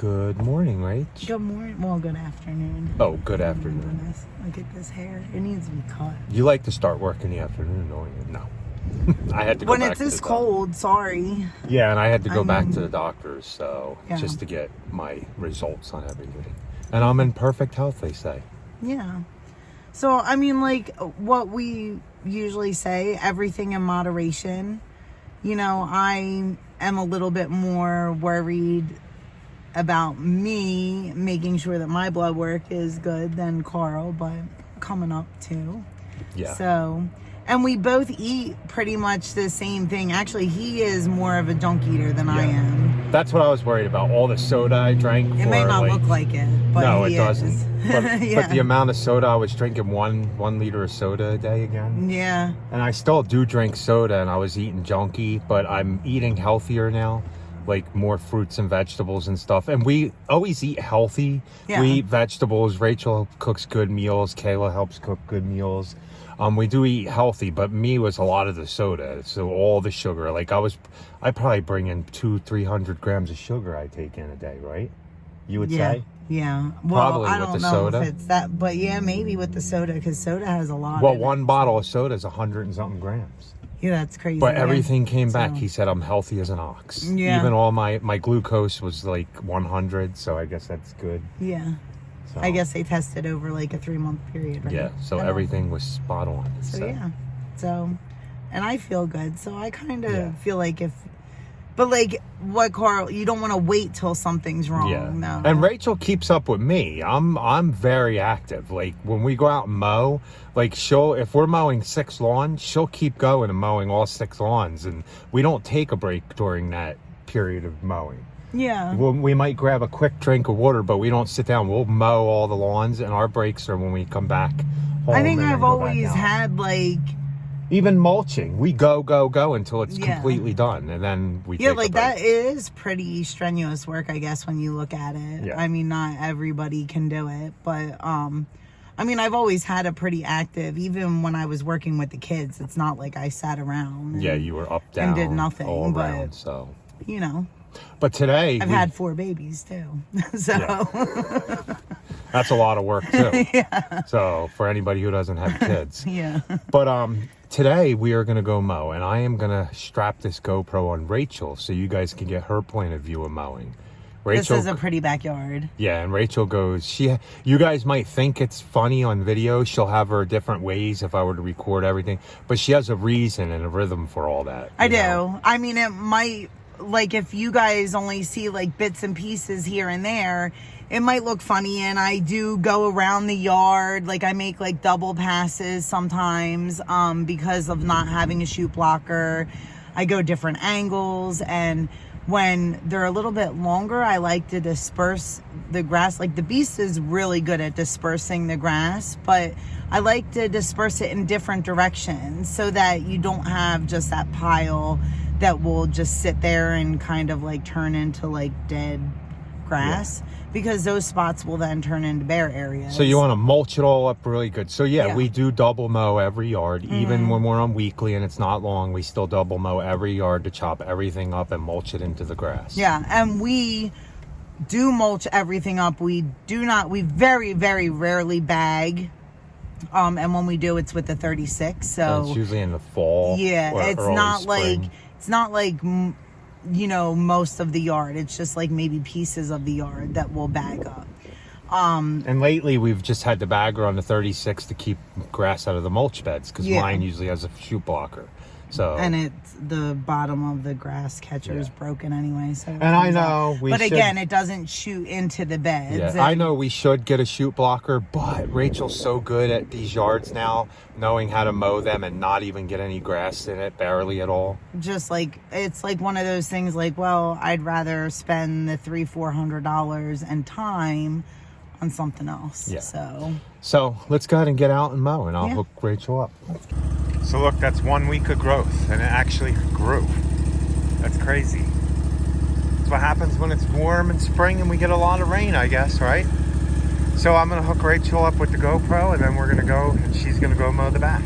Good morning, Rach. Good morning. Well, good afternoon. Oh, good afternoon. Goodness. Look at this hair. It needs to be cut. You like to start work in the afternoon, don't you? No. I had to go when back it's to this the cold, sorry. Yeah, and I had to go back to the doctors, so Yeah. just to get my results on everything. And I'm in perfect health, they say. Yeah. So, I mean, like what we usually say, everything in moderation. You know, I am a little bit more worried about me making sure that my blood work is good than Carl, but coming up too. Yeah. So, and we both eat pretty much the same thing. Actually, he is more of a junk eater than I am. That's what I was worried about. All the soda I drank. It may not look like it, but no, he it doesn't. is. But, Yeah. but the amount of soda I was drinking, one liter of soda a day again. Yeah. And I still do drink soda, and I was eating junky, but I'm eating healthier now, like more fruits and vegetables and stuff. And we always eat healthy. Yeah. We eat vegetables. Rachel cooks good meals. Kayla helps cook good meals. We do eat healthy, but me was a lot of the soda, so all the sugar. Like I probably bring in 200-300 grams of sugar I take in a day, right? You would say? Yeah. Well, Probably I with don't the know soda. if it's that, but yeah, maybe with the soda, because soda has a lot. Well, in one it. bottle of soda is 100 and something grams. Yeah, that's crazy. But yeah. everything came back. So- He said I'm healthy as an ox. Yeah. Even all my glucose was like 100, so I guess that's good. Yeah. So, I guess they tested over like a 3-month period, right? Yeah, so I don't everything know. was spot on. So yeah. So, and I feel good. So I kind of Yeah. feel like but like what Carl, you don't want to wait till something's wrong. Yeah. No. And Rachel keeps up with me. I'm very active. Like when we go out and mow, like if we're mowing 6 lawns, she'll keep going and mowing all 6 lawns, and we don't take a break during that period of mowing. Yeah. We might grab a quick drink of water, but we don't sit down. We'll mow all the lawns, and our breaks are when we come back home. I think and then I've go back always out. had like Even mulching, we go until it's completely done, and then we take a like break. that is pretty strenuous work, I guess, when you look at it. Yeah. I mean, not everybody can do it, but I mean, I've always had a pretty active, even when I was working with the kids. It's not like I sat around. Yeah, you were up, down, and did nothing, all but, around. So, you know, but today I've had 4 babies too, so Yeah. That's a lot of work too. Yeah. So for anybody who doesn't have kids, Yeah. But today we are gonna go mow, and I am gonna strap this GoPro on Rachel so you guys can get her point of view of mowing. Rachel, This is a pretty backyard. yeah, and Rachel goes, you guys might think it's funny on video. She'll have her different ways if I were to record everything, but she has a reason and a rhythm for all that. I you know? do. I mean, it might, like, if you guys only see like bits and pieces here and there, it might look funny. And I do go around the yard. Like, I make like double passes sometimes because of not having a chute blocker. I go different angles, and when they're a little bit longer, I like to disperse the grass. Like, the beast is really good at dispersing the grass, but I like to disperse it in different directions so that you don't have just that pile that will just sit there and kind of like turn into like dead grass, because those spots will then turn into bare areas. So you want to mulch it all up really good. So yeah, Yeah. we do double mow every yard. Even when we're on weekly and it's not long, we still double mow every yard to chop everything up and mulch it into the grass. Yeah, and we do mulch everything up. We very, very rarely bag. And when we do, it's with the 36. So And it's usually in the fall. yeah, or it's early not spring. like you know, most of the yard. It's just like maybe pieces of the yard that we'll bag up. And lately we've just had the bagger on the 36 to keep grass out of the mulch beds, because Yeah. mine usually has a chute blocker. So And it's the bottom of the grass catcher is broken anyway. So And I know we but should- again, it doesn't shoot into the beds. yeah, and- I know we should get a chute blocker, but Rachel's so good at these yards now, knowing how to mow them and not even get any grass in it, barely at all. Just like, it's like one of those things like, well, I'd rather spend the $300-400 and time on something else. Yeah. So let's go ahead and get out and mow, and I'll Yeah. hook Rachel up. So look, that's 1 week of growth, and it actually grew. That's crazy. That's what happens when it's warm in spring and we get a lot of rain, I guess, right? So I'm gonna hook Rachel up with the GoPro, and then we're gonna go, and she's gonna go mow the back.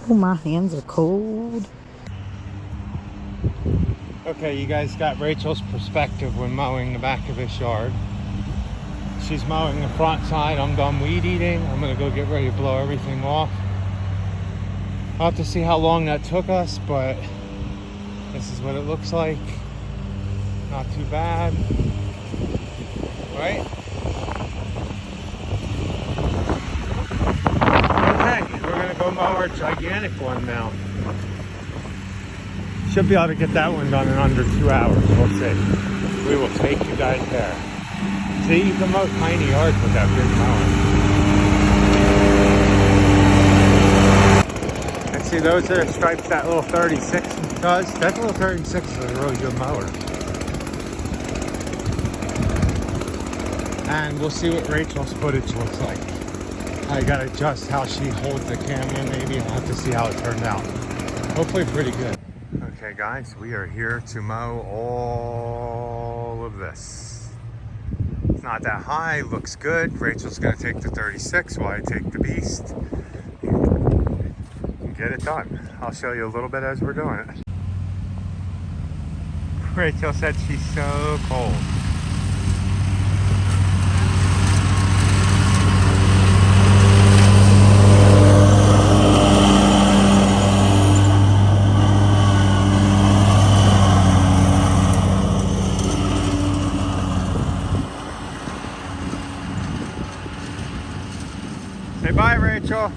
Oh, my hands are cold. Okay, you guys got Rachel's perspective when mowing the back of this yard. She's mowing the front side. I'm done weed eating. I'm gonna go get ready to blow everything off. I'll have to see how long that took us, but this is what it looks like. Not too bad, right? Okay, we're gonna go mow our gigantic one now. Should be able to get that one done in under 2 hours. We'll see. We will take you guys there. See, you can mow tiny yards with that big mower. And see, those are the stripes that little 36 does. That little 36 is a really good mower. And we'll see what Rachel's footage looks like. I gotta adjust how she holds the camera maybe. I'll have to see how it turned out. Hopefully pretty good. Okay guys, we are here to mow all of this. It's not that high, looks good. Rachel's gonna take the 36 while I take the beast. And get it done. I'll show you a little bit as we're doing it. Rachel said she's so cold. Say bye, Rachel.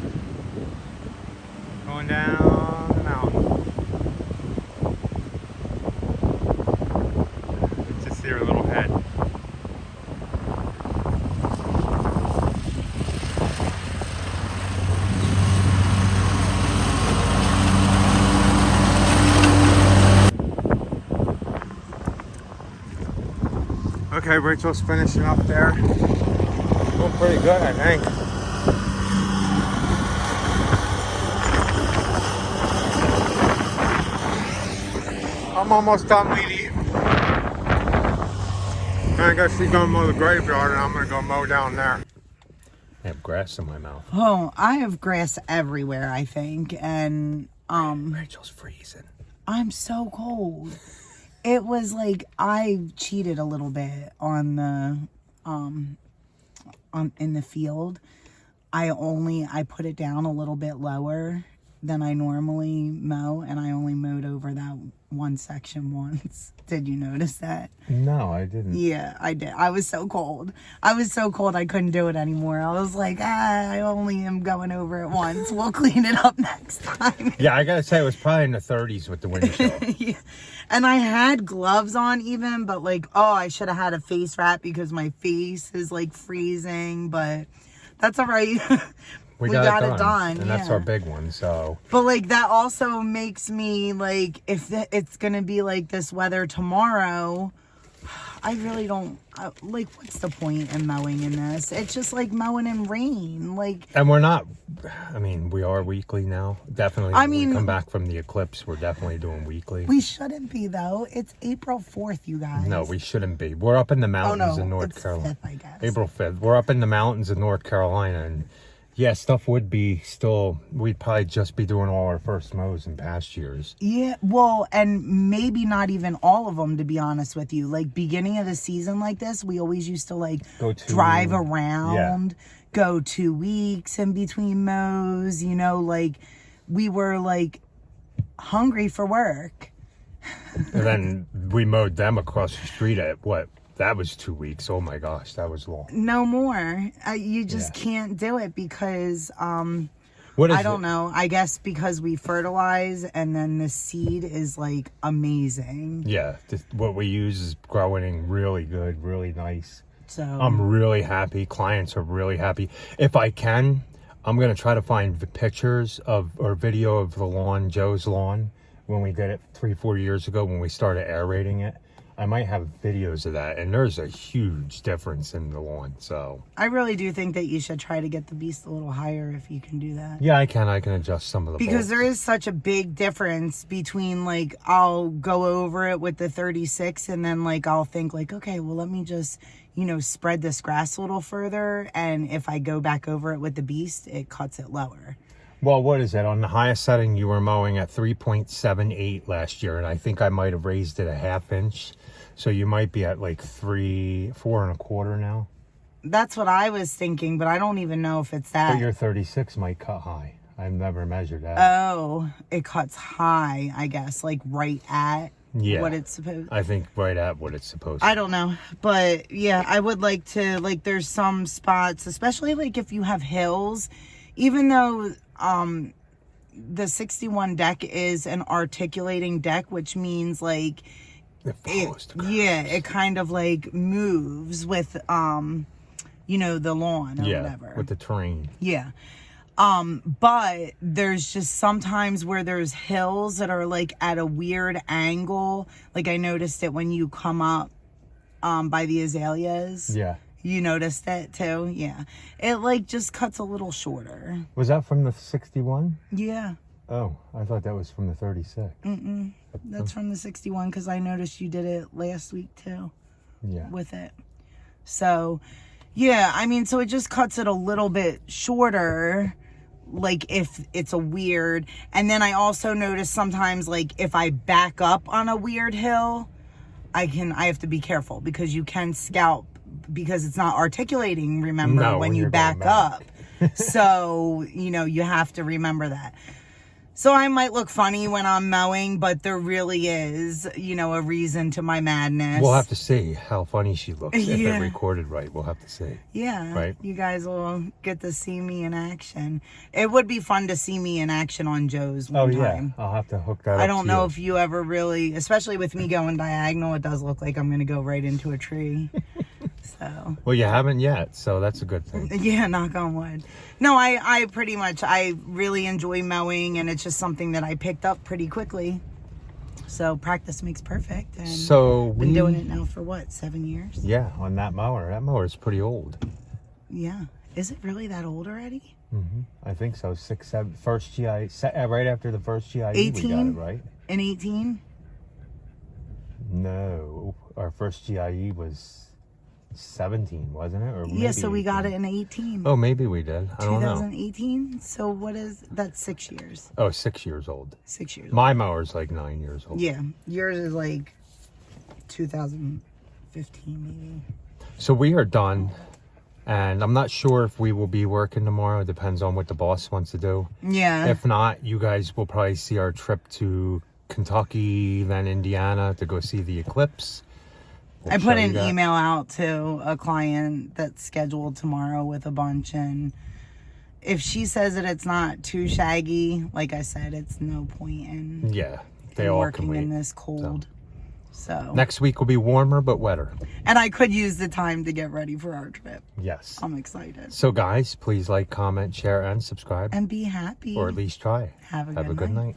Going down the mountain. Just see her little head. Okay, Rachel's finishing up there. Doing pretty good, I think. I'm almost done weed eating. I guess she's gonna mow the graveyard and I'm gonna go mow down there. I have grass in my mouth. Oh, I have grass everywhere, I think. And Rachel's freezing. I'm so cold. It was like I cheated a little bit on the in the field. I put it down a little bit lower than I normally mow, and I only mowed over that one section once. Did you notice that? No, I didn't. Yeah, I did. I was so cold. I couldn't do it anymore. I was like, I only am going over it once. We'll clean it up next time. Yeah, I gotta say, it was probably in the 30s with the wind chill. Yeah. And I had gloves on even, but like, I should have had a face wrap because my face is like freezing, but that's all right. We got it done. And that's our big one, so. But like, that also makes me like, if it's gonna be like this weather tomorrow, I really don't, like, what's the point in mowing in this? It's just like mowing in rain, like. And we're not, I mean, we are weekly now. Definitely, I when mean, we come back from the eclipse, we're definitely doing weekly. We shouldn't be, though. It's April 4th, you guys. No, we shouldn't be. We're up in the mountains in North Carolina. 5th, I guess. April 5th. We're up in the mountains in North Carolina, and yeah, stuff would be still, we'd probably just be doing all our first mows in past years. Yeah, well, and maybe not even all of them, to be honest with you. Like, beginning of the season like this, we always used to, like, drive around, go 2 weeks in between mows, you know, like, we were, like, hungry for work. And then we mowed them across the street at, what? That was 2 weeks. Oh my gosh, that was long. No more. You just can't do it because, what is I don't know. I guess because we fertilize and then the seed is like amazing. Yeah, what we use is growing really good, really nice. So I'm really happy. Clients are really happy. If I can, I'm going to try to find pictures of or video of the lawn, Joe's lawn, when we did it 3-4 years ago when we started aerating it. I might have videos of that, and there's a huge difference in the lawn, so. I really do think that you should try to get the beast a little higher if you can do that. Yeah, I can adjust some of the because bolts. There is such a big difference between, like, I'll go over it with the 36, and then, like, I'll think, like, okay, well, let me just, you know, spread this grass a little further, and if I go back over it with the beast, it cuts it lower. Well, what is it? On the highest setting, you were mowing at 3.78 last year, and I think I might have raised it a half inch. So you might be at like 4.25 now. That's what I was thinking, but I don't even know if it's that. But your 36 might cut high. I've never measured that. Oh, it cuts high, I guess, like right at what it's supposed. I think right at what it's supposed to. I don't know, but yeah, I would like to, like, there's some spots, especially like if you have hills, even though the 61 deck is an articulating deck, which means like it kind of like moves with you know, the lawn or whatever, with the terrain. But there's just sometimes where there's hills that are like at a weird angle. Like I noticed it when you come up by the azaleas. Yeah. You noticed it too? Yeah. It like just cuts a little shorter. Was that from the 61? Yeah. Oh, I thought that was from the 36. That's from the 61 because I noticed you did it last week too. Yeah. With it. So, yeah, I mean, so it just cuts it a little bit shorter, like if it's a weird. And then I also notice sometimes, like if I back up on a weird hill, I have to be careful because you can scalp because it's not articulating, remember, when you back up. So, you know, you have to remember that. So I might look funny when I'm mowing, but there really is, you know, a reason to my madness. We'll have to see how funny she looks. If it recorded right, we'll have to see. Yeah. Right? You guys will get to see me in action. It would be fun to see me in action on Joe's one time. I'll have to hook that up. I don't know if you ever really, especially with me going diagonal, it does look like I'm going to go right into a tree. So. Well, you haven't yet, so that's a good thing. Yeah, knock on wood. No, I pretty much, I really enjoy mowing, and it's just something that I picked up pretty quickly. So practice makes perfect. And so been doing it now for what, 7 years? Yeah, on that mower. That mower is pretty old. Yeah. Is it really that old already? I think so. 6, 7, first GI, right after the first GIE 18? we got it, right? In 18? No, our first GIE was 17, wasn't it? Or maybe Yeah, so we 18. got it in 18. Oh, maybe we did. I don't know. 2018? So what is, that's 6 years. Oh, 6 years old. 6 years My mower's like 9 years old. Yeah, yours is like 2015 maybe. So we are done, and I'm not sure if we will be working tomorrow. It depends on what the boss wants to do. Yeah. If not, you guys will probably see our trip to Kentucky, then Indiana to go see the eclipse. I put an email out to a client that's scheduled tomorrow with a bunch, and if she says that it's not too shaggy, like I said, it's no point in they all working can wait. in this cold. So next week will be warmer but wetter. And I could use the time to get ready for our trip. Yes. I'm excited. So guys, please like, comment, share, and subscribe. And be happy. Or at least try. Have a good night.